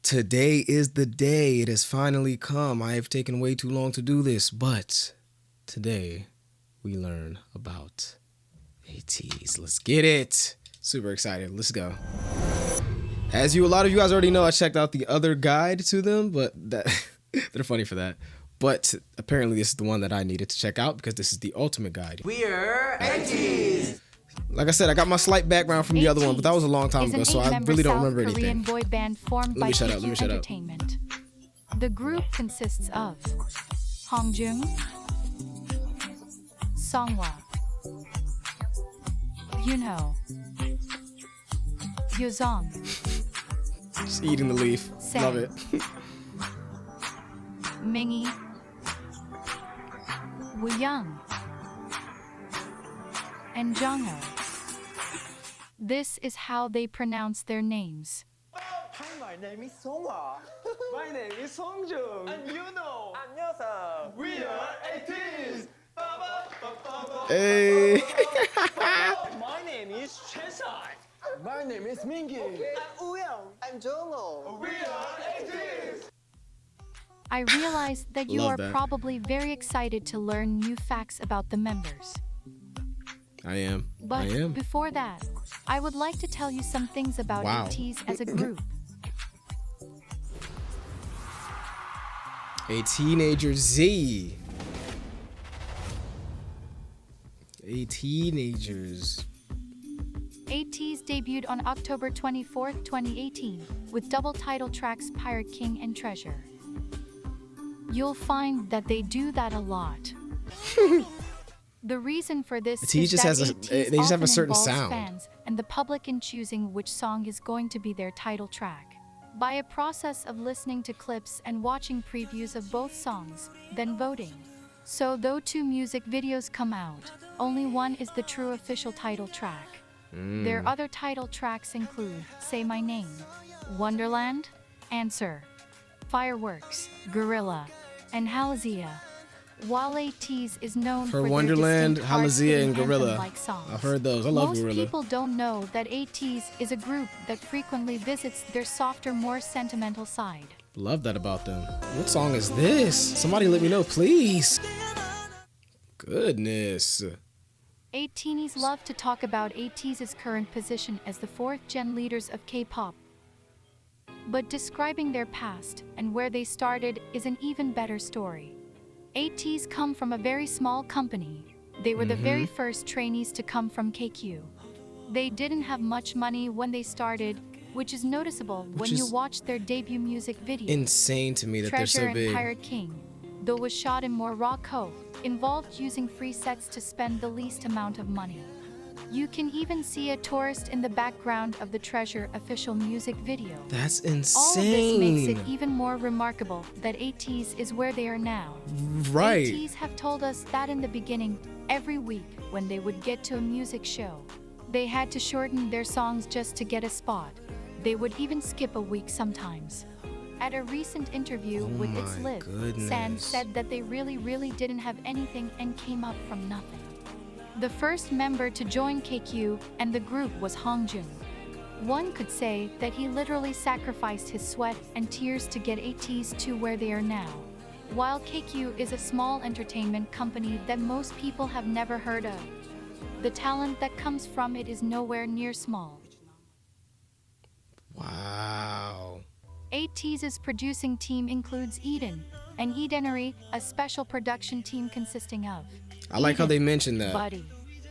Today is the day. It has finally come. I have taken way too long to do this, but today we learn about ATEEZ. Let's get it. Super excited. Let's go. As a lot of you guys already know, I checked out the other guide to them, but they're funny for that. But apparently this is the one that I needed to check out because this is the ultimate guide. We're ATEEZ. Like I said, I got my slight background from the other one, but that was a long time ago, so I really don't remember anything. Korean boy band formed by KQ Entertainment. The group consists of Hongjung, Songhwa, Yunho, Yuzong. Just eating the leaf. Say. Love it. Mingi, Wooyoung, and Jongho. This is how they pronounce their names. Hi, my name is Songhwa. My name is Songjung. And you know. 안녕하세요. We are ATEEZ. Hey. My name is Chesai. My name is Mingi. I'm Wooyoung. I'm Jongho. We are ATEEZ. I realize that you Love are that. probably very excited to learn new facts about the members. I am. But before that, I would like to tell you some things about ATEEZ as a group. A teenager Z. A teenagers. ATEEZ debuted on October 24th, 2018, with double title tracks Pirate King and Treasure. You'll find that they do that a lot. The reason for this is just that has ATEEZ they just have a often certain involves sound. fans and the public in choosing which song is going to be their title track. By a process of listening to clips and watching previews of both songs, then voting. So though two music videos come out, only one is the true official title track. Their other title tracks include Say My Name, Wonderland, Answer, Fireworks, Gorilla, and Halazia. While ATEEZ is known For for Wonderland, their distinct Halazia, and hard-hitting Gorilla. anthem-like songs, I've heard those. I love most Gorilla. people don't know that ATEEZ is a group that frequently visits their softer, more sentimental side. Love that about them. What song is this? Somebody let me know, please. Goodness. ATEEZ love to talk about ATEEZ's current position as the fourth-gen leaders of K-pop. But describing their past and where they started is an even better story. ATEEZ come from a very small company. They were the very first trainees to come from KQ. They didn't have much money when they started, which is noticeable when you watch their debut music video. Insane to me that Treasure they're so big. and Pirate King, though was shot in Morocco, involved using free sets to spend the least amount of money. You can even see a tourist in the background of the Treasure official music video. That's insane. All of this makes it even more remarkable that ATEEZ is where they are now. Right. ATEEZ have told us that in the beginning, every week when they would get to a music show, they had to shorten their songs just to get a spot. They would even skip a week sometimes. At a recent interview with It's Live, San said that they really didn't have anything and came up from nothing. The first member to join KQ and the group was Hongjung. One could say that he literally sacrificed his sweat and tears to get ATEEZ to where they are now. While KQ is a small entertainment company that most people have never heard of, the talent that comes from it is nowhere near small. Wow. ATEEZ's producing team includes Eden and Edenery, a special production team consisting of I like how they mentioned that. Buddy,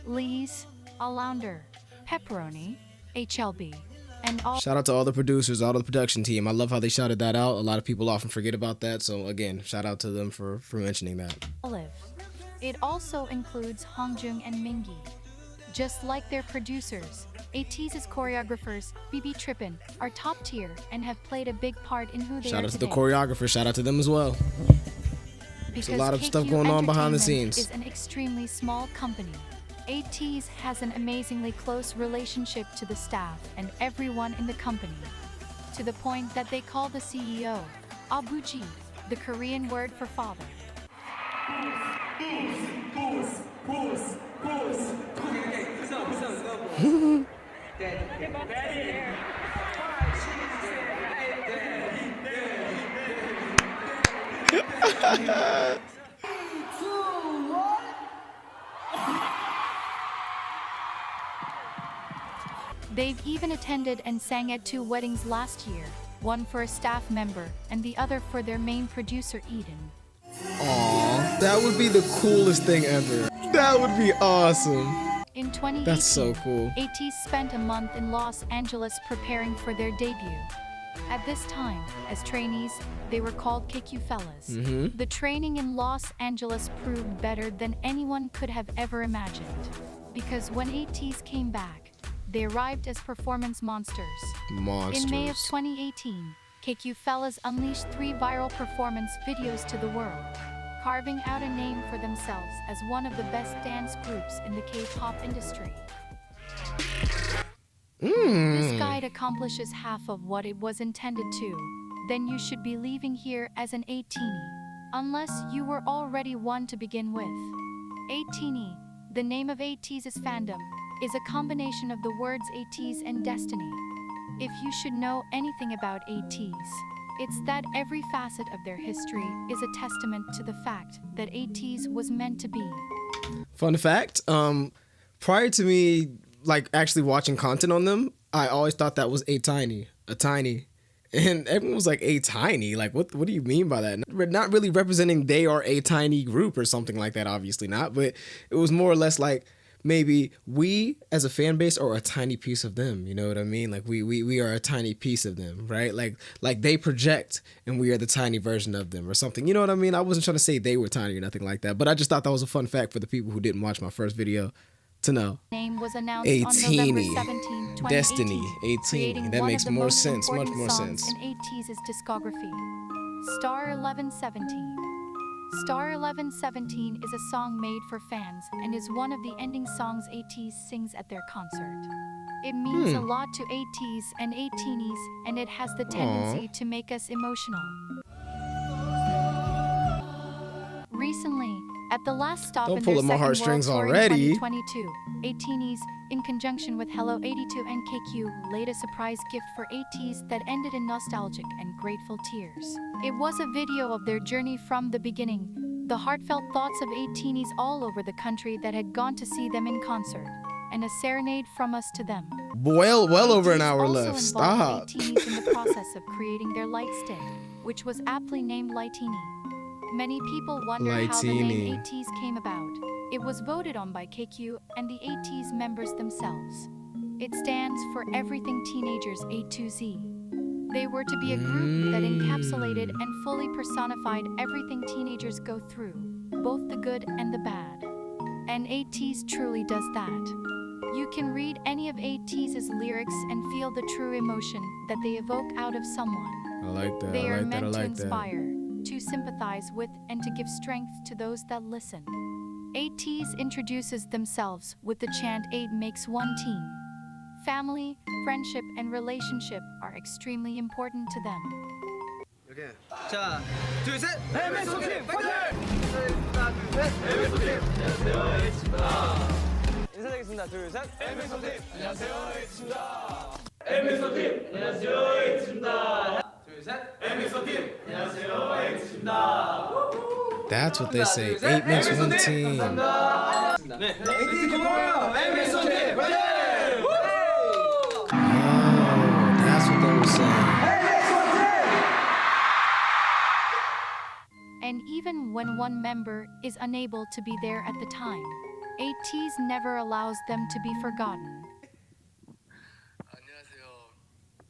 Lee's, Alaunder, Pepperoni, HLB, and all. Shout out to all the producers, all the production team. I love how they shouted that out. A lot of people often forget about that. So again, shout out to them for mentioning that. Olive. It also includes Hongjung and Mingi. Just like their producers, ATEEZ's choreographers, BB Trippin, are top tier and have played a big part in who they Shout are out to today. the choreographers. Shout out to them as well. Because a lot of KQ stuff going on behind the Entertainment scenes. is an extremely small company. ATEEZ has an amazingly close relationship to the staff and everyone in the company, to the point that they call the CEO Abuji, the Korean word for father. They've even attended and sang at 2 weddings last year, one for a staff member and the other for their main producer Eden. Aw, that would be the coolest thing ever. That would be awesome. In 2018, That's so cool. ATEEZ spent a month in Los Angeles preparing for their debut. At this time, as trainees, they were called KQ Fellas. The training in Los Angeles proved better than anyone could have ever imagined. Because when ATEEZ came back, they arrived as performance monsters. In May of 2018, KQ Fellas unleashed 3 viral performance videos to the world, carving out a name for themselves as one of the best dance groups in the K-pop industry. This guide accomplishes half of what it was intended to. Then you should be leaving here as an ATEEZ, unless you were already one to begin with. ATEEZ, the name of ATEEZ's fandom, is a combination of the words ATEEZ and destiny. If you should know anything about ATEEZ, it's that every facet of their history is a testament to the fact that ATEEZ was meant to be. Fun fact, prior to me like actually watching content on them, I always thought that was a tiny. And everyone was like, a tiny? Like, what do you mean by that? Not really representing they are a tiny group or something like that, obviously not. But it was more or less like, maybe we as a fan base are a tiny piece of them, you know what I mean? Like we are a tiny piece of them, right? Like they project and we are the tiny version of them or something. You know what I mean? I wasn't trying to say they were tiny or nothing like that, but I just thought that was a fun fact for the people who didn't watch my first video to know. Name was announced on November 17, 2018, Destiny, creating that one makes of the more most sense, much important more songs sense. in ATEEZ's discography. Star 1117. Star 1117 is a song made for fans and is one of the ending songs ATEEZ sings at their concert. It means a lot to ATEEZ and ATEEZ, and it has the tendency to make us emotional. Recently, at the last stop Don't in pull their at my second heartstrings world tour already. in 2022, ATEEZ, in conjunction with Hello 82 and KQ, laid a surprise gift for ATEEZ that ended in nostalgic and grateful tears. It was a video of their journey from the beginning, the heartfelt thoughts of ATEEZ all over the country that had gone to see them in concert, and a serenade from us to them. Well over an ATEEZ hour also left. involved Stop. ATEEZ in the process of creating their light stick, which was aptly named Lightini. Many people wonder how the name ATEEZ came about. It was voted on by KQ and the ATEEZ members themselves. It stands for Everything Teenagers A to Z. They were to be a group that encapsulated and fully personified everything teenagers go through, both the good and the bad. And ATEEZ truly does that. You can read any of ATEEZ's lyrics and feel the true emotion that they evoke out of someone. I like that. They I are like that. I meant to like that. inspire, to sympathize with, and to give strength to those that listen. ATEEZ introduces themselves with the chant 8 makes one team. Family, friendship, and relationship are extremely important to them. 이렇게. 자, 둘, 셋. MSO 팀 파이팅! 하나, 둘, 셋. MSO 팀. 안녕하세요, 에이치입니다. 인사드리겠습니다. 둘, 셋. MSO 팀. 안녕하세요, 에이치입니다. MSO 팀. 안녕하세요, 에이치입니다. 둘, 셋. MSO 팀. 안녕하세요, 에이치입니다. That's what they say. 8 makes one team. 네. 에이티즈 뭐예요? MSO 팀 파이팅! That's what they were saying. And even when one member is unable to be there at the time, ATEEZ never allows them to be forgotten. 안녕하세요,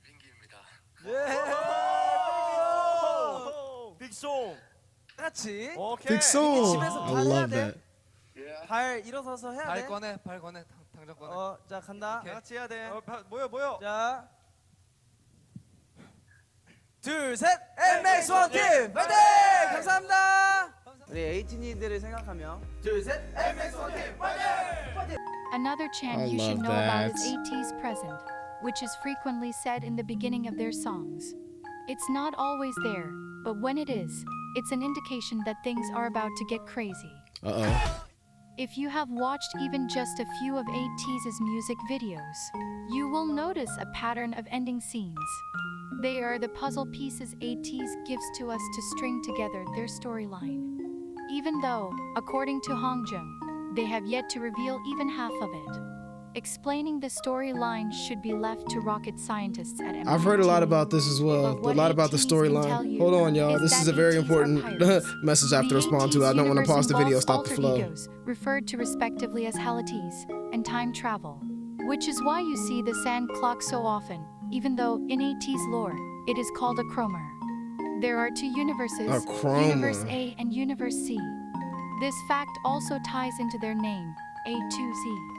민기입니다. 빅송. 같이. Big song. 집에서 I 발 해야 love 돼. that. 발 일어서서 해야 돼. 발 꺼내, 당장 꺼내. 자 간다. 다 같이 해야 돼. 모여. 자. 둘, 셋. MX1 팀 파이팅! 감사합니다. 우리 에이티니들을 생각하며 둘, 셋. MX1 팀 파이팅! Another chant I you should love know about that. is ATEEZ present, which is frequently said in the beginning of their songs. It's not always there, but when it is, it's an indication that things are about to get crazy. Uh-oh. If you have watched even just a few of ATEEZ's music videos, you will notice a pattern of ending scenes. They are the puzzle pieces ATEEZ gives to us to string together their storyline. Even though, according to Hongjung, they have yet to reveal even half of it. Explaining the storyline should be left to rocket scientists at MIT. I've heard a lot about this as well. But what A lot about the ATEEZ can tell storyline. you Hold on, y'all. is This that is a very ATEEZ are important pirates. message I have to The respond to. ATEEZ I don't want to universe pause the video. involves Stop the alter flow. egos, referred to respectively as Halatees, and time travel. Which is why you see the sand clock so often, even though in ATEEZ lore, it is called a chromer. There are two universes, A chromer. Universe A and Universe C. This fact also ties into their name, A2Z.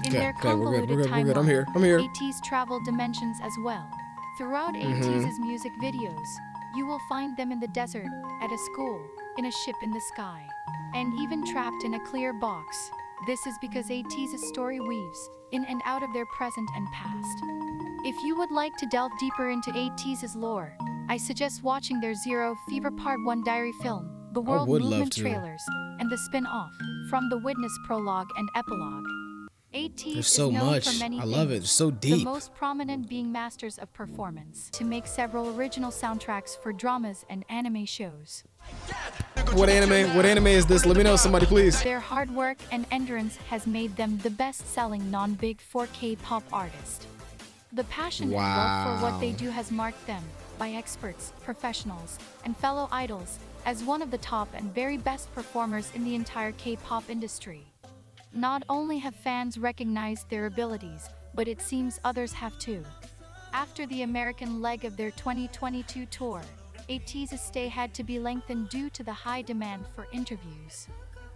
In their convoluted timeline, I'm here. ATEEZ travel dimensions as well. Throughout ATEEZ's music videos, you will find them in the desert, at a school, in a ship in the sky, and even trapped in a clear box. This is because ATEEZ's story weaves in and out of their present and past. If you would like to delve deeper into ATEEZ's lore, I suggest watching their Zero Fever Part 1 diary film, the World would love Movement to. trailers, and the spin-off from the Witness prologue and epilogue. ATEEZ There's is so known much. for many I love it. things, It's so the deep. most prominent being masters of performance, to make several original soundtracks for dramas and anime shows. What anime is this? Let me know, somebody, please. Their hard work and endurance has made them the best-selling non-big 4K pop artist. The passion and love for what they Wow. do has marked them, by experts, professionals, and fellow idols, as one of the top and very best performers in the entire K-pop industry. Not only have fans recognized their abilities, but it seems others have too. After the American leg of their 2022 tour, ATEEZ's stay had to be lengthened due to the high demand for interviews.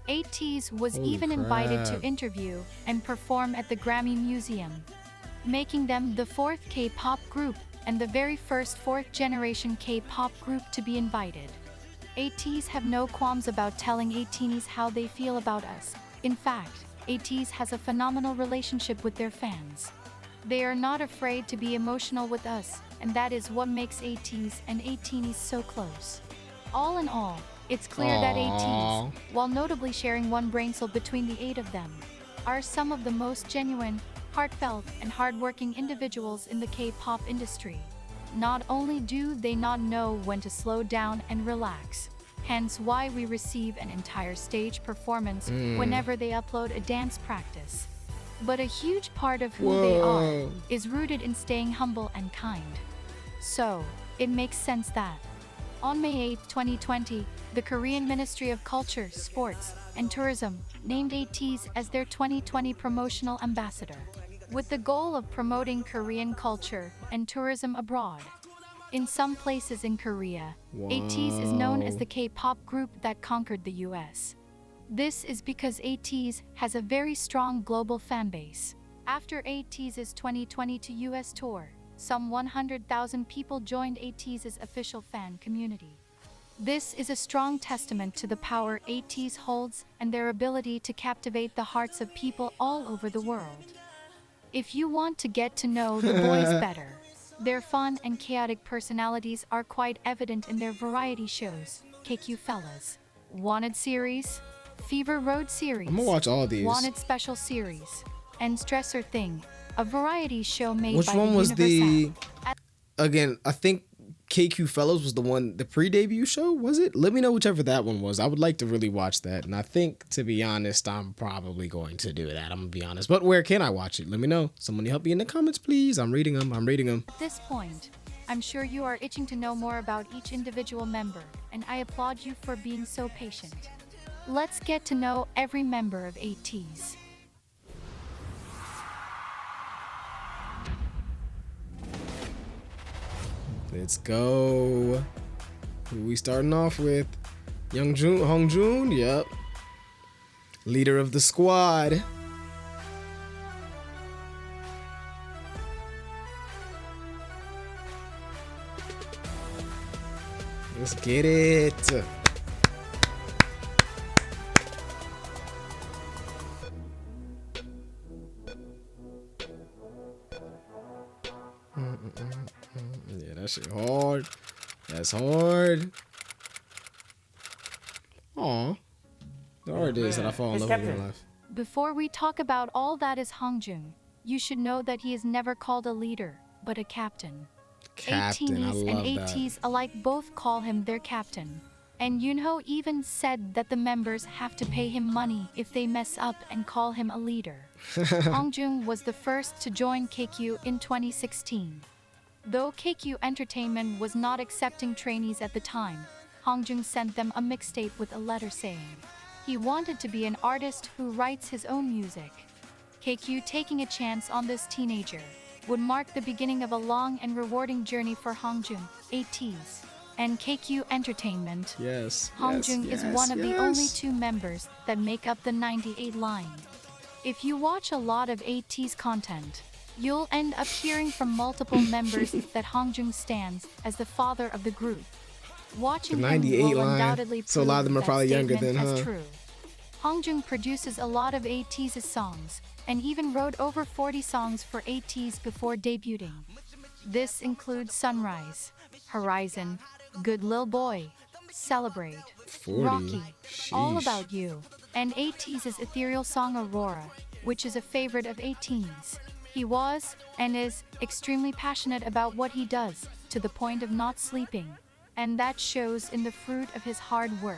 ATEEZ was Holy even invited crap. to interview and perform at the Grammy Museum, making them the fourth K-pop group and the very first fourth-generation K-pop group to be invited. ATEEZ have no qualms about telling ATEEZ how they feel about us. In fact, ATEEZ has a phenomenal relationship with their fans. They are not afraid to be emotional with us, and that is what makes ATEEZ and ATEEZ so close. All in all, it's clear that Aww. ATEEZ, while notably sharing one brain cell between the 8 of them, are some of the most genuine, heartfelt, and hardworking individuals in the K-pop industry. Not only do they not know when to slow down and relax, hence why we receive an entire stage performance whenever they upload a dance practice, but a huge part of who they are Whoa. is rooted in staying humble and kind. So, it makes sense that on May 8, 2020, the Korean Ministry of Culture, Sports, and Tourism named ATEEZ as their 2020 promotional ambassador, with the goal of promoting Korean culture and tourism abroad. In some places in Korea, ATEEZ is known as the K-pop group that conquered the US. This is because ATEEZ has a very strong global fan base. After ATEEZ's 2022 US tour, some 100,000 people joined ATEEZ's official fan community. This is a strong testament to the power ATEEZ holds and their ability to captivate the hearts of people all over the world. If you want to get to know the boys better, their fun and chaotic personalities are quite evident in their variety shows, KQ Fellas, Wanted series, Fever Road series, I'm gonna watch all these. Wanted Special series, and Stressor Thing, a variety show made Which by one the was the? Universe app. Again, I think KQ Fellows was the one, the pre-debut show, was it? Let me know whichever that one was. I would like to really watch that. And I think, to be honest, I'm probably going to do that. I'm going to be honest. But where can I watch it? Let me know. Someone help me in the comments, please. I'm reading them. At this point, I'm sure you are itching to know more about each individual member, and I applaud you for being so patient. Let's get to know every member of ATEEZ. Let's go. Who we starting off with? Hongjun, yep. Leader of the squad. Let's get it. Yeah, that shit hard. That's hard. Aw. There are days that I fall in love with in life. Before we talk about all that is Hongjun, you should know that he is never called a leader, but a captain. Captain, I ATEEZ and love that. ATEEZ alike both call him their captain. And Yoonho even said that the members have to pay him money if they mess up and call him a leader. Hongjung was the first to join KQ in 2016. Though KQ Entertainment was not accepting trainees at the time, Hongjung sent them a mixtape with a letter saying he wanted to be an artist who writes his own music. KQ taking a chance on this teenager would mark the beginning of a long and rewarding journey for Hongjung, ATEEZ, and KQ Entertainment. Yes. Hongjung is one of the only two members that make up the 98 line. If you watch a lot of ATEEZ content, you'll end up hearing from multiple members that Hongjung stands as the father of the group. Watching The him 98 will line. undoubtedly So a lot of them are prove probably that younger statement then, as huh? true. Hongjung produces a lot of ATEEZ's songs, and even wrote over 40 songs for ATEEZ before debuting. This includes Sunrise, Horizon, Good Lil Boy, Celebrate, 40. Rocky, All Sheesh. About You, and ATEEZ's ethereal song Aurora, which is a favorite of ATEEZ. He was, and is, extremely passionate about what he does, to the point of not sleeping, and that shows in the fruit of his hard work.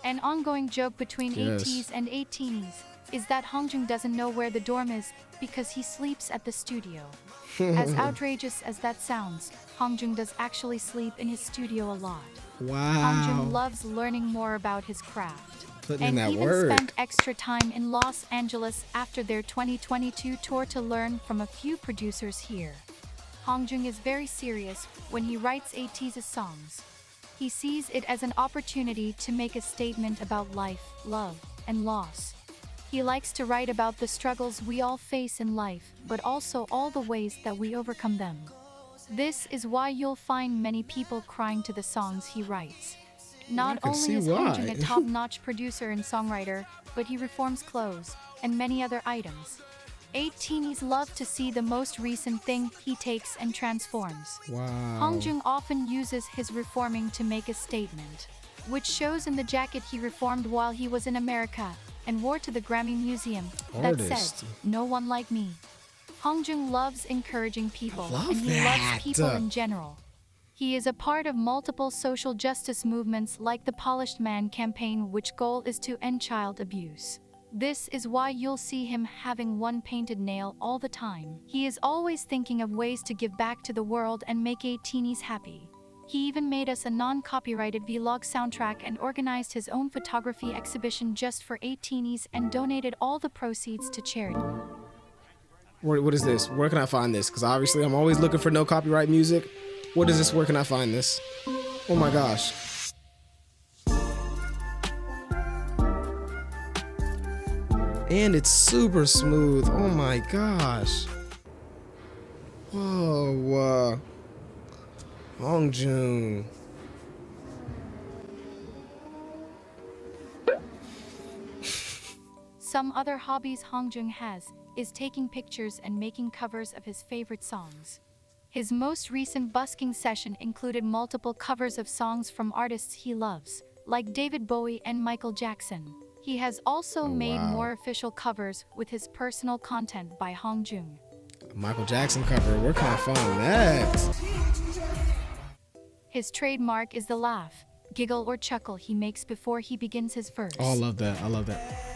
An ongoing joke between Yes. ATEEZ and ATEEZ is that Hongjung doesn't know where the dorm is because he sleeps at the studio. As outrageous as that sounds, Hongjung does actually sleep in his studio a lot. Hongjung Wow. loves learning more about his craft. Putting in And that even work. spent extra time in Los Angeles after their 2022 tour to learn from a few producers here. Hongjung is very serious when he writes ATEEZ's songs. He sees it as an opportunity to make a statement about life, love, and loss. He likes to write about the struggles we all face in life, but also all the ways that we overcome them. This is why you'll find many people crying to the songs he writes. Not can only see is Hongjung why. a top-notch producer and songwriter, but he reforms clothes and many other items. ATEEZ love to see the most recent thing he takes and transforms. Wow. Hongjung often uses his reforming to make a statement, which shows in the jacket he reformed while he was in America and wore to the Grammy Museum that Artist. said, "No one like me." Hongjung loves encouraging people, love and he that. loves people in general. He is a part of multiple social justice movements like the Polished Man campaign, which goal is to end child abuse. This is why you'll see him having one painted nail all the time. He is always thinking of ways to give back to the world and make ATEEZ happy. He even made us a non-copyrighted vlog soundtrack and organized his own photography exhibition just for ATEEZ and donated all the proceeds to charity. What is this? Where can I find this? Because obviously I'm always looking for no copyright music. What is this? Where can I find this? Oh my gosh. And it's super smooth. Oh my gosh. Whoa. Hongjung. Some other hobbies Hongjung has is taking pictures and making covers of his favorite songs. His most recent busking session included multiple covers of songs from artists he loves, like David Bowie and Michael Jackson. He has also made wow. more official covers with his personal content by Hongjung. Michael Jackson cover. Where can I find that? His trademark is the laugh, giggle or chuckle he makes before he begins his verse. Oh, I love that. I love that.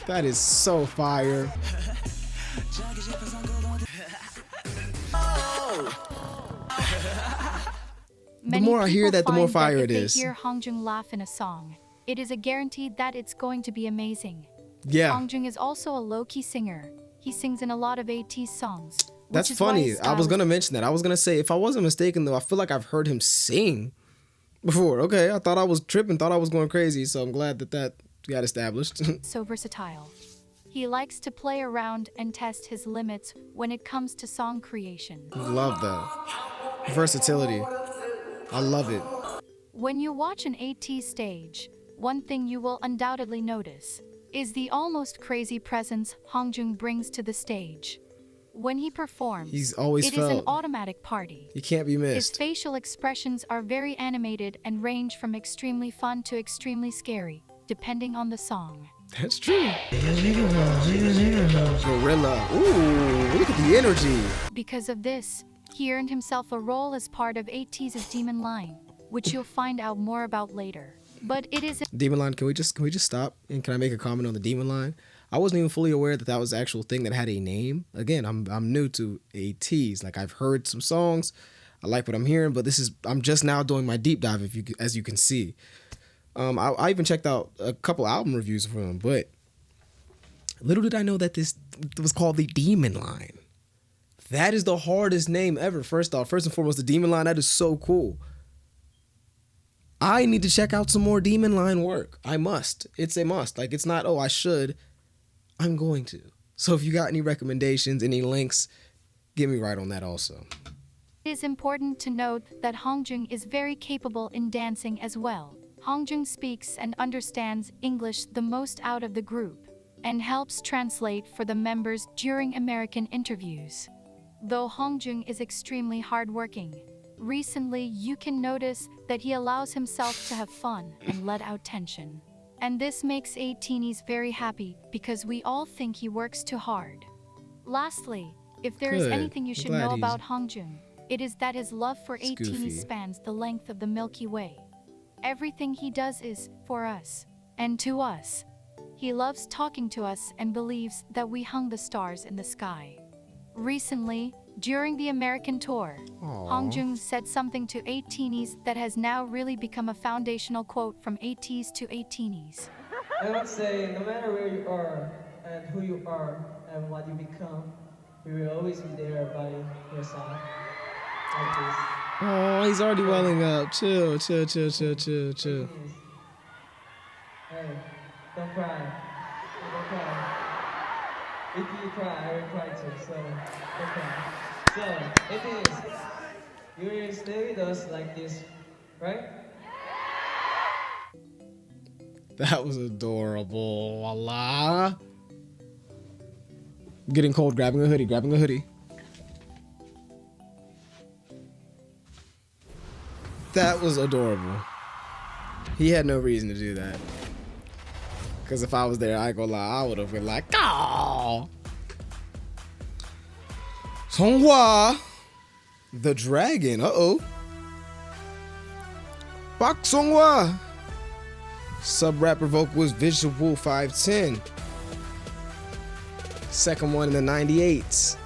That is so fire. Many more I hear people that, the more find fire that it if is. they hear Hongjung laugh in a song, it is a guarantee that it's going to be amazing. Yeah. Hongjung is also a low-key singer. He sings in a lot of ATEEZ songs. That's which is why funny. his I was style going to mention that. I was going to say, if I wasn't mistaken, though, I feel like I've heard him sing before. Okay, I thought I was tripping, thought I was going crazy, so I'm glad that got established. is so versatile. He likes to play around and test his limits when it comes to song creation. Love that. Versatility. I love it. When you watch an ATEEZ stage, one thing you will undoubtedly notice is the almost crazy presence Hongjung brings to the stage. When he performs, He's always it is an felt. automatic party. He can't be His missed. facial expressions are very animated and range from extremely fun to extremely scary, depending on the song. That's true. Gorilla. Ooh, look at the energy. Because of this, he earned himself a role as part of ATEEZ's Demon Line, which you'll find out more about later. But it is Demon Line, can we just stop and can I make a comment on the Demon Line? I wasn't even fully aware that that was the actual thing that had a name. Again, I'm new to ATEEZ. Like I've heard some songs, I like what I'm hearing, but I'm just now doing my deep dive. As you can see, I even checked out a couple album reviews from him, but little did I know that this was called the Demon Line. That is the hardest name ever. First and foremost, the Demon Line. That is so cool. I need to check out some more Demon Line work. I must. It's a must. Like, it's not, oh, I should. I'm going to. So if you got any recommendations, any links, get me right on that also. It is important to note that Hongjung is very capable in dancing as well. Hongjung speaks and understands English the most out of the group and helps translate for the members during American interviews. Though Hongjung is extremely hardworking, recently you can notice that he allows himself to have fun and let out tension. And this makes ATEEZ very happy because we all think he works too hard. Lastly, if there is Good. anything you I'm should glad know he's about Hongjung, it is that his love for goofy. ATEEZ spans the length of the Milky Way. Everything he does is for us and to us. He loves talking to us and believes that we hung the stars in the sky. Recently, during the American tour, Hongjung said something to ATEEZ that has now really become a foundational quote from ATEEZ to ATEEZ. I would say, no matter where you are and who you are and what you become, we will always be there by your side. Like this. Oh, he's already welling up. Chill. Hey, don't cry. Don't cry. If you cry, I will cry too, so don't cry. So, it is. You will stay with us like this, right? That was adorable. Voila. Getting cold, grabbing a hoodie. That was adorable. He had no reason to do that. Because if I was there, I ain't gonna lie, I would have been like, oh. Songhwa, the dragon. Pak Songhwa. Sub-rapper vocalist Visual 510. Second one in the 98s.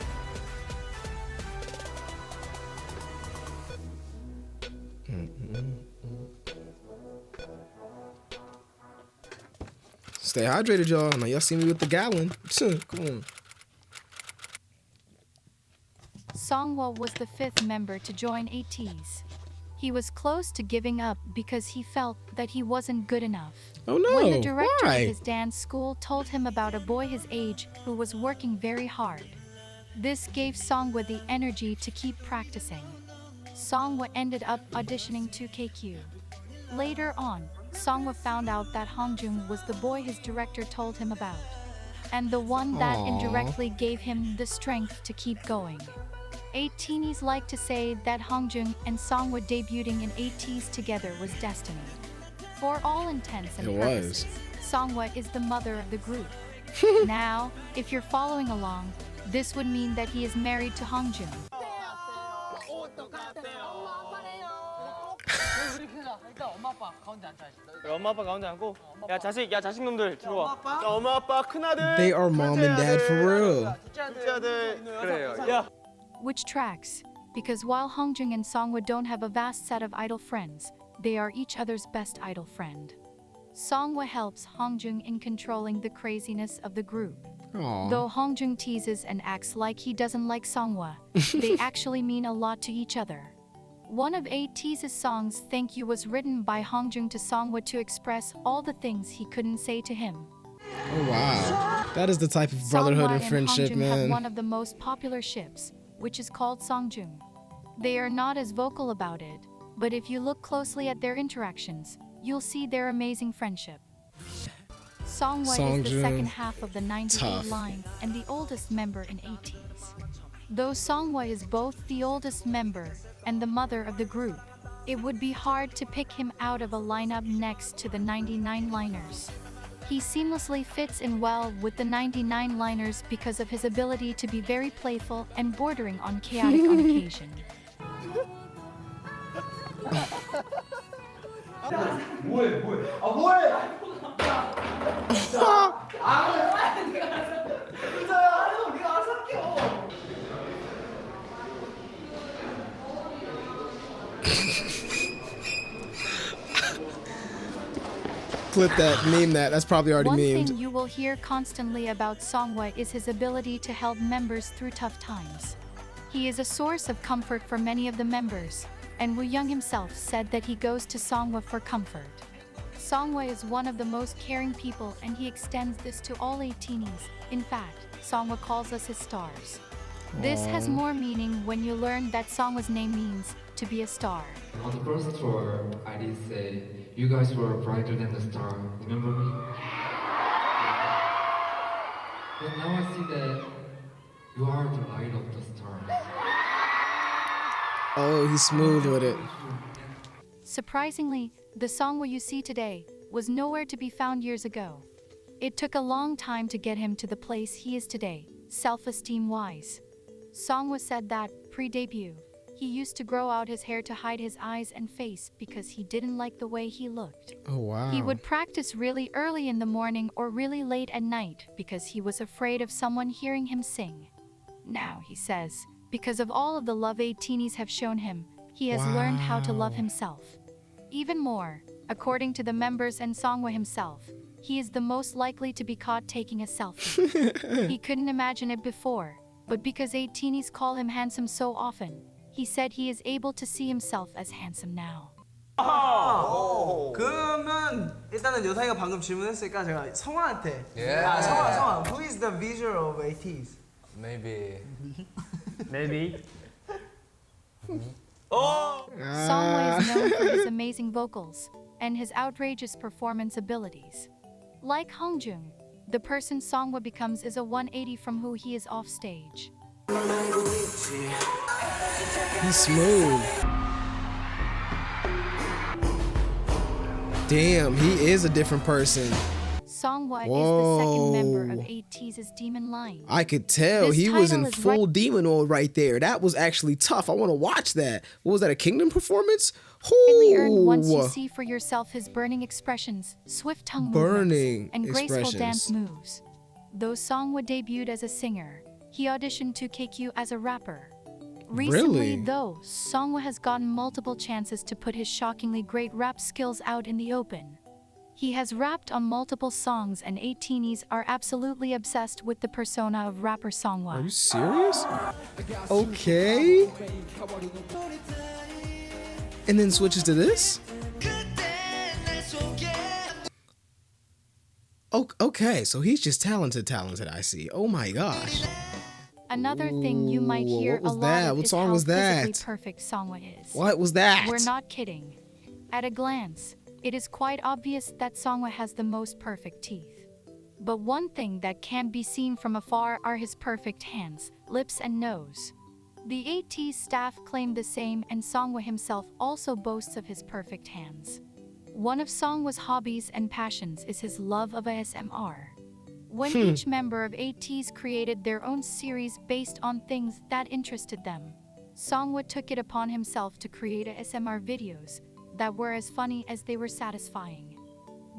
Stay hydrated, y'all. Now y'all see me with the gallon. Come on. Songhwa was the 5th member to join ATEEZ. He was close to giving up because he felt that he wasn't good enough. Oh no, When the director why? of his dance school told him about a boy his age who was working very hard. This gave Songhwa the energy to keep practicing. Songhwa ended up auditioning to KQ. Later on, Songhwa found out that Hongjung was the boy his director told him about, and the one that indirectly gave him the strength to keep going. ATEEZ like to say that Hongjung and Songhwa debuting in ATEEZ together was destiny. For all intents and purposes, Songhwa is the mother of the group. Now, if you're following along, this would mean that he is married to Hongjung. 엄마 아빠 가운데 앉고 야 자식 놈들 들어와. 자, 엄마 아빠 큰 아들. They are mom and dad for real. 둘째 아들. 그래요. 야. Which tracks, because while Hongjung and Songhwa don't have a vast set of idol friends, they are each other's best idol friend. Songhwa helps Hongjung in controlling the craziness of the group. Aww. Though Hongjung teases and acts like he doesn't like Songhwa, they actually mean a lot to each other. One of ATEEZ's songs, Thank You, was written by Hongjung to Songhwa to express all the things he couldn't say to him. Oh wow. That is the type of brotherhood Songhwa and friendship, Hongjung have man. one of the most popular ships, which is called Songjung. They are not as vocal about it, but if you look closely at their interactions, you'll see their amazing friendship. Songhwa is the Songjung, second half of the 98 tough. line and the oldest member in ATEEZ. Though Songhwa is both the oldest member and the mother of the group, it would be hard to pick him out of a lineup next to the 99 liners. He seamlessly fits in well with the 99-liners because of his ability to be very playful and bordering on chaotic on occasion. Clip that, meme that. That's probably already One memed. thing you will hear constantly about Songwa is his ability to help members through tough times. He is a source of comfort for many of the members, and Woo Young himself said that he goes to Songwa for comfort. Songwa is one of the most caring people, and he extends this to all ATEEZ. In fact, Songwa calls us his stars. This has more meaning when you learn that Songwa's name means to be a star. On the first tour, I did say, you guys were brighter than the star. Remember me? But now I see that you are the light of the stars. Oh, he's smooth with it. Surprisingly, the Songwa you see today was nowhere to be found years ago. It took a long time to get him to the place he is today, self-esteem-wise. Songwa said that, pre-debut, he used to grow out his hair to hide his eyes and face because he didn't like the way he looked. Oh, wow. He would practice really early in the morning or really late at night because he was afraid of someone hearing him sing. Now, he says, because of all of the love ATEEZ have shown him, he has learned how to love himself. Even more, according to the members and Songwa himself, he is the most likely to be caught taking a selfie. He couldn't imagine it before, but because ATEEZ call him handsome so often, he said he is able to see himself as handsome now. 그러면 일단은 요상이가 방금 질문했으니까 제가 성화한테 Yeah. 성화 Who is the visual of ATEEZ? Maybe. Maybe Songwa is known for his amazing vocals and his outrageous performance abilities. Like Hongjung, the person Songwa becomes is a 180 from who he is off stage. He's smooth. Damn, he is a different person. Songwa is the second member of ATEEZ's Demon line. I could tell. This He was title in is full demon mode right there. That was actually tough. I want to watch that. What was that, a Kingdom performance? Really earned once you Ooh. see for yourself his burning expressions, swift tongue Burning movements, and graceful expressions. dance moves. Though Songwa debuted as a singer, he auditioned to KQ as a rapper. Recently, Really? though, Songwa has gotten multiple chances to put his shockingly great rap skills out in the open. He has rapped on multiple songs, and ATEEZ are absolutely obsessed with the persona of rapper Songwa. Are you serious? Okay. And then switches to this? Okay, so he's just talented, I see. Oh my gosh. Another thing you might Ooh, hear what was a lot that? of What is song how was that? physically perfect Songwa is. What was that? We're not kidding. At a glance, it is quite obvious that Songwa has the most perfect teeth. But one thing that can't be seen from afar are his perfect hands, lips and nose. The ATEEZ staff claim the same, and Songwa himself also boasts of his perfect hands. One of Songwa's hobbies and passions is his love of ASMR. When each member of ATEEZ created their own series based on things that interested them, Songwa took it upon himself to create ASMR videos that were as funny as they were satisfying.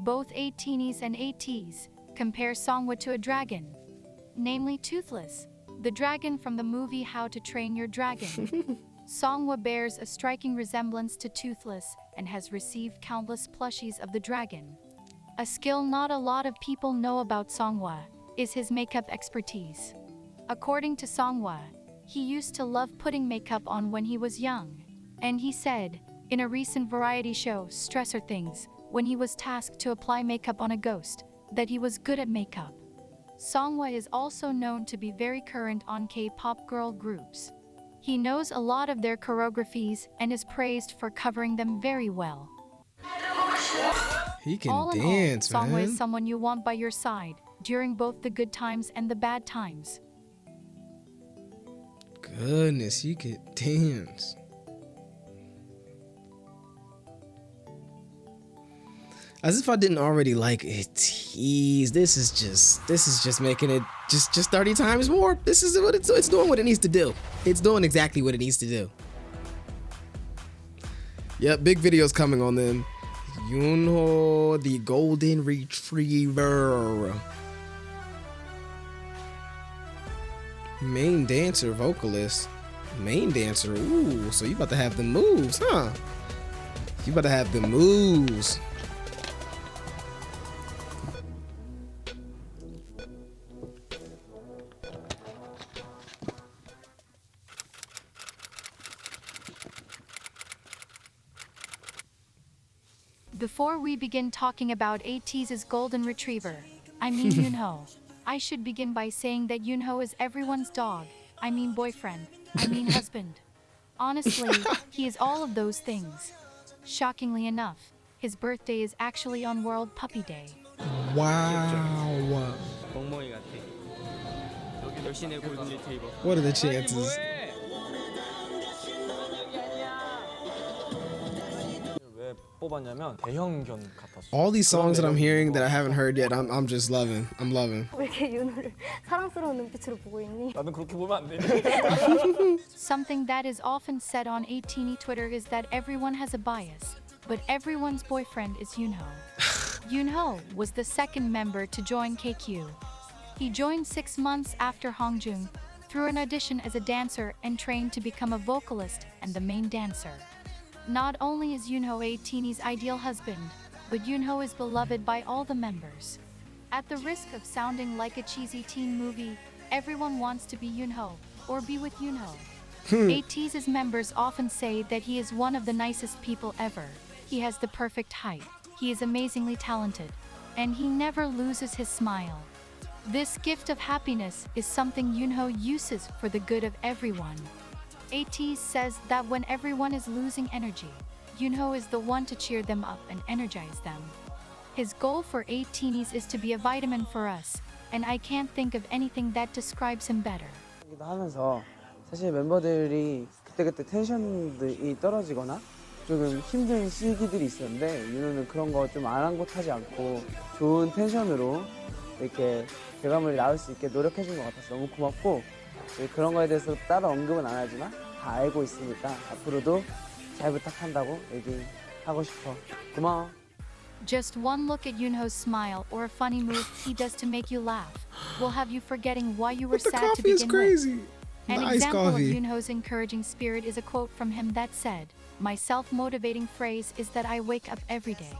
Both ATEEZ and ATEEZ compare Songwa to a dragon, namely Toothless, the dragon from the movie How to Train Your Dragon. Songwa bears a striking resemblance to Toothless and has received countless plushies of the dragon. A skill not a lot of people know about Songwa is his makeup expertise. According to Songwa, he used to love putting makeup on when he was young. And he said, in a recent variety show, Stressor Things, when he was tasked to apply makeup on a ghost, that he was good at makeup. Songwa is also known to be very current on K-pop girl groups. He knows a lot of their choreographies and is praised for covering them very well. He can All in dance, all, Songwa man. is someone you want by your side during both the good times and the bad times. Goodness, he could dance. As if I didn't already like ATEEZ. This is just making it just 30 times more. This is what it's doing what it needs to do. It's doing exactly what it needs to do. Yep, big videos coming on them. Yoonho, the golden retriever. Main dancer, vocalist. Main dancer. Ooh, so you about to have the moves, huh? You about to have the moves. Before we begin talking about ATEEZ's golden retriever, I mean Yoonho, I should begin by saying that Yoonho is everyone's dog. I mean boyfriend. I mean husband. Honestly, he is all of those things. Shockingly enough, his birthday is actually on World Puppy Day. Wow. 멍멍이 같아. 여기 열심히 골든 리트리버. What are the chances? 왜 뽑았냐면 대형견 같았어. All these songs that I'm hearing that I haven't heard yet, I'm just loving. I'm loving. 왜 이렇게 윤호를 사랑스러운 눈빛으로 보고 있니? 나는 그렇게 보면 안 돼. Something that is often said on ATEEZ Twitter is that everyone has a bias, but everyone's boyfriend is Yoonho. Yoonho was the second member to join KQ. He joined 6 months after Hongjung through an audition as a dancer and trained to become a vocalist and the main dancer. Not only is Yoonho ATEEZ's ideal husband, but Yoonho is beloved by all the members. At the risk of sounding like a cheesy teen movie, everyone wants to be Yoonho or be with Yoonho. ATEEZ's members often say that he is one of the nicest people ever. He has the perfect height, he is amazingly talented, and he never loses his smile. This gift of happiness is something Yoonho uses for the good of everyone. ATEEZ says that when everyone is losing energy, Yoonho is the one to cheer them up and energize them. His goal for ATEEZ is to be a vitamin for us, and I can't think of anything that describes him better. 하면서 사실 멤버들이 그때그때 텐션이 떨어지거나 조금 힘든 시기들이 있었는데 윤호는 그런 거 좀 아랑곳하지 않고 좋은 텐션으로 이렇게 결과물이 나올 수 있게 노력해준 것 같아서 너무 고맙고 그런 거에 대해서 따로 언급은 안 하지만 다 알고 있으니까 앞으로도 잘 부탁한다고 얘기하고 싶어. 고마워. Just one look at Yoonho's smile or a funny move he does to make you laugh will have you forgetting why you were The sad to coffee is begin crazy. with. The An iced example coffee. of Yoonho's encouraging spirit is a quote from him that said, "My self-motivating phrase is that I wake up every day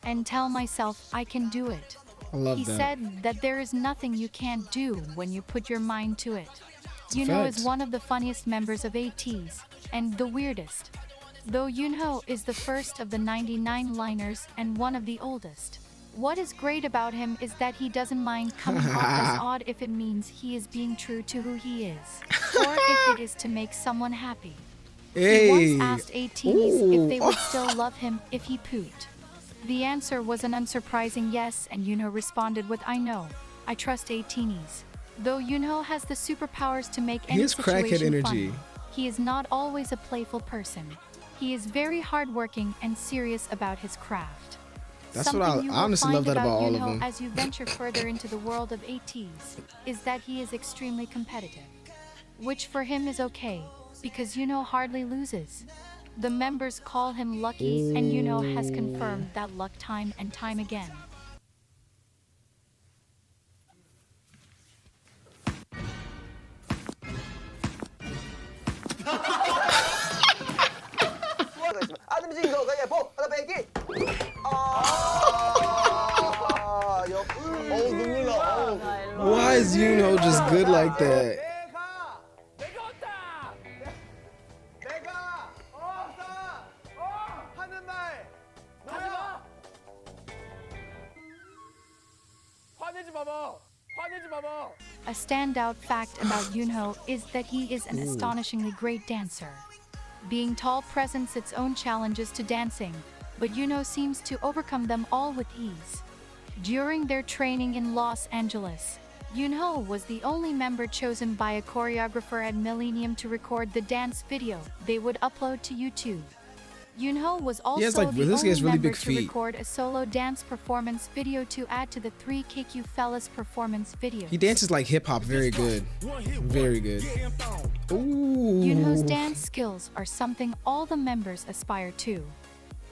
and tell myself I can do it." I love He that. said that there is nothing you can't do when you put your mind to it. Yoonho is fact. one of the funniest members of ATEEZ and the weirdest. Though Yoonho is the first of the 99 liners and one of the oldest. What is great about him is that he doesn't mind coming off as odd if it means he is being true to who he is, or if it is to make someone happy. He Hey. once asked ATEEZ if they would Ooh. still love him if he pooped. The answer was an unsurprising yes, and Yoonho responded with "I know. I trust ATEEZ." Though Yoonho has the superpowers to make He any has crackhead situation energy. funny, he is not always a playful person. He is very hardworking and serious about his craft. That's what Something you I will honestly find love that about all of Yoonho them. as you venture further into the world of ATEEZ is that he is extremely competitive, which for him is okay because Yoonho hardly loses. The members call him lucky, and Yoonho has confirmed that luck time and time again. 안 움직인 거 가위바위보 하나 빼기. 눈물 나. Why is Yoonho just good like that? 내가 왔다. 내가 왔다. 하는 말. 뭐야? 화내지 마봐. 화내지 마봐. A standout fact about Yoonho is that he is an astonishingly great dancer. Being tall presents its own challenges to dancing, but Yoonho seems to overcome them all with ease. During their training in Los Angeles, Yoonho was the only member chosen by a choreographer at Millennium to record the dance video they would upload to YouTube. Yoonho was also has, like, the this only guy's really member big to feet. record a solo dance performance video to add to the 3 KQ Fellas performance videos. He dances like hip hop very good. Very good. Ooh. Yoonho's dance skills are something all the members aspire to.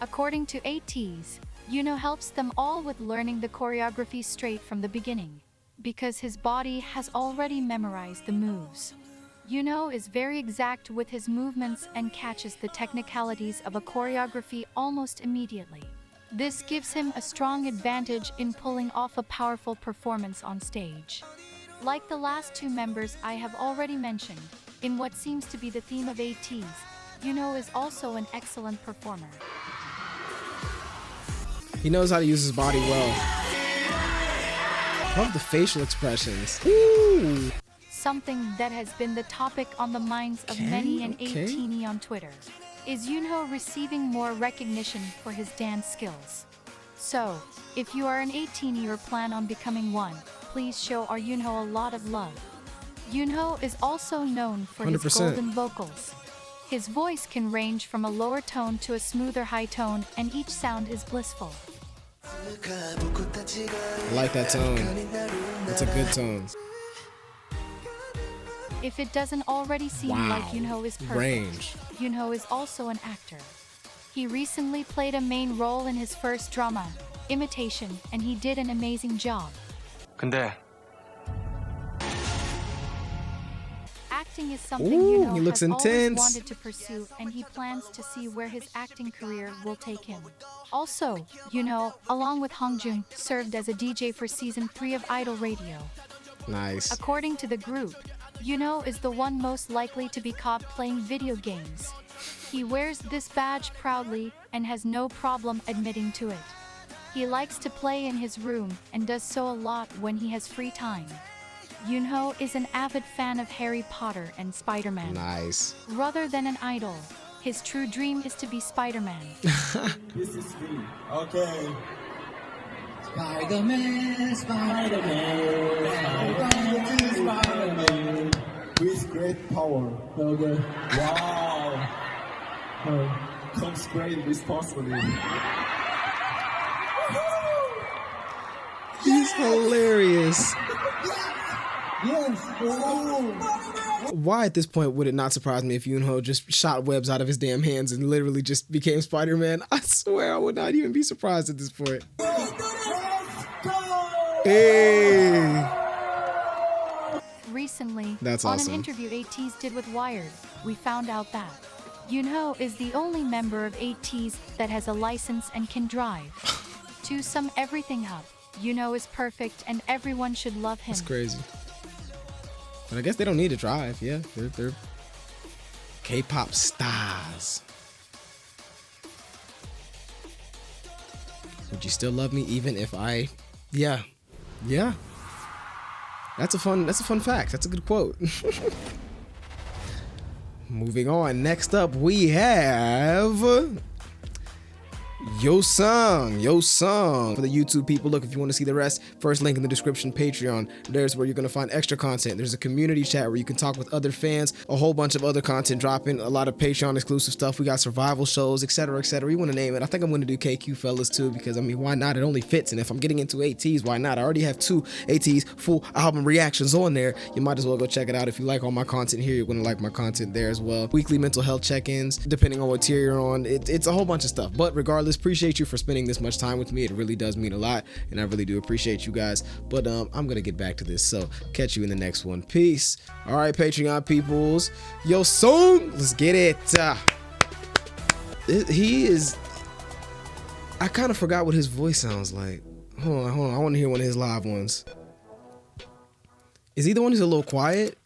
According to ATEEZ, Yoonho helps them all with learning the choreography straight from the beginning, because his body has already memorized the moves. Yoonho is very exact with his movements and catches the technicalities of a choreography almost immediately. This gives him a strong advantage in pulling off a powerful performance on stage. Like the last 2 members I have already mentioned, in what seems to be the theme of ATEEZ, Yoonho is also an excellent performer. He knows how to use his body well. Love the facial expressions. Ooh. Something that has been the topic on the minds of many an 18-y on Twitter. Is Yoonho receiving more recognition for his dance skills? So, if you are an 18-y or plan on becoming one, please show our Yoonho a lot of love. Yoonho is also known for his 100%. golden vocals. His voice can range from a lower tone to a smoother high tone, and each sound is blissful. I like that tone. It's a good tone. If it doesn't already seem like Yoonho is perfect, Range. Yoonho is also an actor. He recently played a main role in his first drama, Imitation, and he did an amazing job. 근데 Acting is something Ooh, Yoonho he looks has always intense. wanted to pursue, and he plans to see where his acting career will take him. Also, Yoonho, along with Hongjun, served as a DJ for season 3 of Idol Radio. Nice. According to the group, Yoonho is the one most likely to be caught playing video games. He wears this badge proudly and has no problem admitting to it. He likes to play in his room and does so a lot when he has free time. Yoonho is an avid fan of Harry Potter and Spider-Man. Nice. Rather than an idol, his true dream is to be Spider-Man. This is me. Okay. Spider-Man, Spider-Man, Spider-Man, with great power. Okay. Wow. Comes great responsibility. He's hilarious. Yes. Why at this point would it not surprise me if Yoonho just shot webs out of his damn hands and literally just became Spider-Man? I swear I would not even be surprised at this point. Hey! Recently, That's on awesome. an interview ATEEZ did with Wired, we found out that Yoonho is the only member of ATEEZ that has a license and can drive. To sum everything up, Yoonho is perfect and everyone should love him. That's crazy. But I guess they don't need to drive. Yeah, they're K-pop stars. Would you still love me even if I? Yeah. That's a fun fact. That's a good quote. Moving on. Next up, we have Yeosang. For the YouTube people, look, if you want to see the rest, first link in the description, Patreon. There's where you're going to find extra content. There's a community chat where you can talk with other fans, a whole bunch of other content dropping, a lot of Patreon exclusive stuff. We got survival shows, etc., etc. You want to name it. I think I'm going to do KQ Fellas too, because I mean, why not? It only fits. And if I'm getting into ATEEZ, why not? I already have 2 ATEEZ full album reactions on there. You might as well go check it out. If you like all my content here, you're going to like my content there as well. Weekly mental health check-ins, depending on what tier you're on. It's a whole bunch of stuff. But regardless, appreciate you for spending this much time with me. It really does mean a lot, and I really do appreciate you guys. But I'm gonna get back to this, so catch you in the next one. Peace. All right, Patreon peoples. Yeosang, let's get it. He is. I kind of forgot what his voice sounds like. Hold on. I want to hear one of his live ones. Is he the one who's a little quiet?